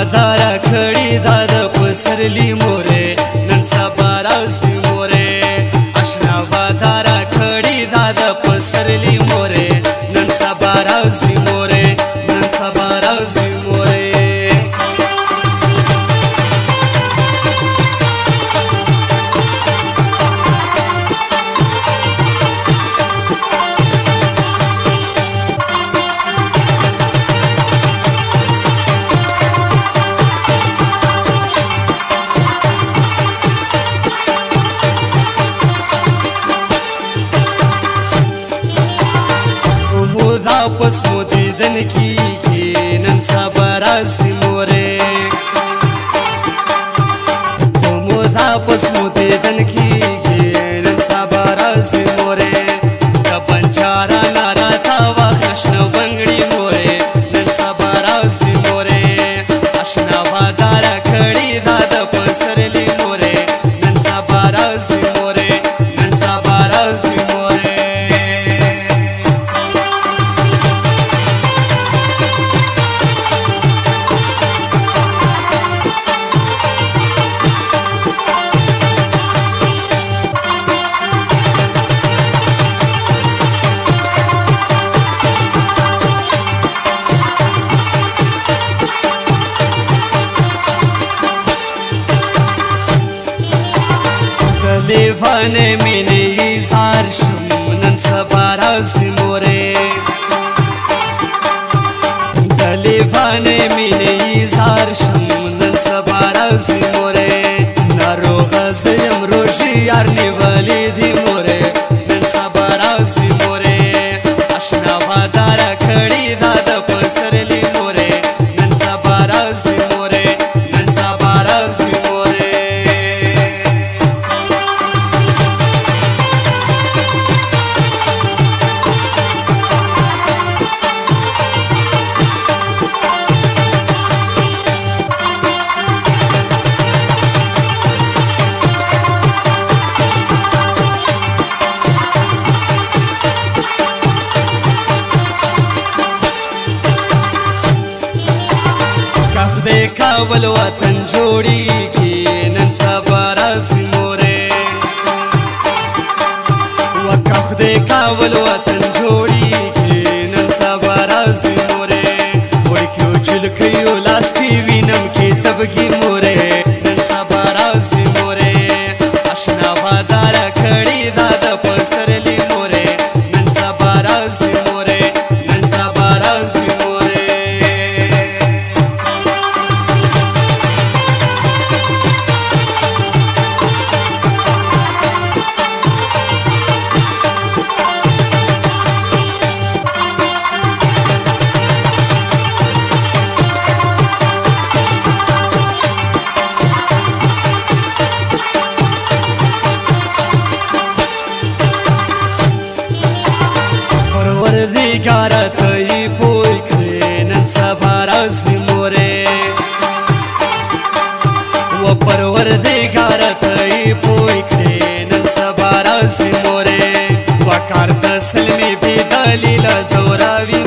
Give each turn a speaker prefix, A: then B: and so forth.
A: دارا کړي دا د پسرلی مورې نن سبا راځي مورې آشنا دارا کړي دا د پسرلی مورې نن سبا راځي مورې نن سبا راځي مورې پس مو دیدن کیږي نن سبا راځي مورې مو دا پس مو دیدن کیږي نن سبا راځي مورې د بنجارا نارا تا واخشنو بنګړي مورې نن سبا راځي مورې آشنا دارا کړي دا د پسرلی مورې نن سبا راځي مورې نن سبا راځي مورې لیوانه مینه ایزار شم نن سبا راځي مورې د لیوانه مینه ایزار شم نن سبا راځي مورې ناروغه زم روژې یار نیولې دي مورې نن سبا راځي مورې آشنا دارا کړي دا د پسرلی مورې نن سبا راځي مورې نن سبا راځي مورې کابل وطن جوړیږي نن سبا راځي مورې وکه خدای کابل وطن جوړیږي نن سبا راځي مورې وړکیو چلکیو لاس کې وینم کې تبګي مورې نن سبا راځي مورې آشنا دارا کړي دا د پسرلی مورې نن سبا راځي مورې نن سبا راځي مورې پروردګاره ته یې پوی کړې نن سبا راځي مورې و پروردګاره ته یې پوی کړې نن سبا راځي مورې و کار د سلمې بې دلیله زوراوي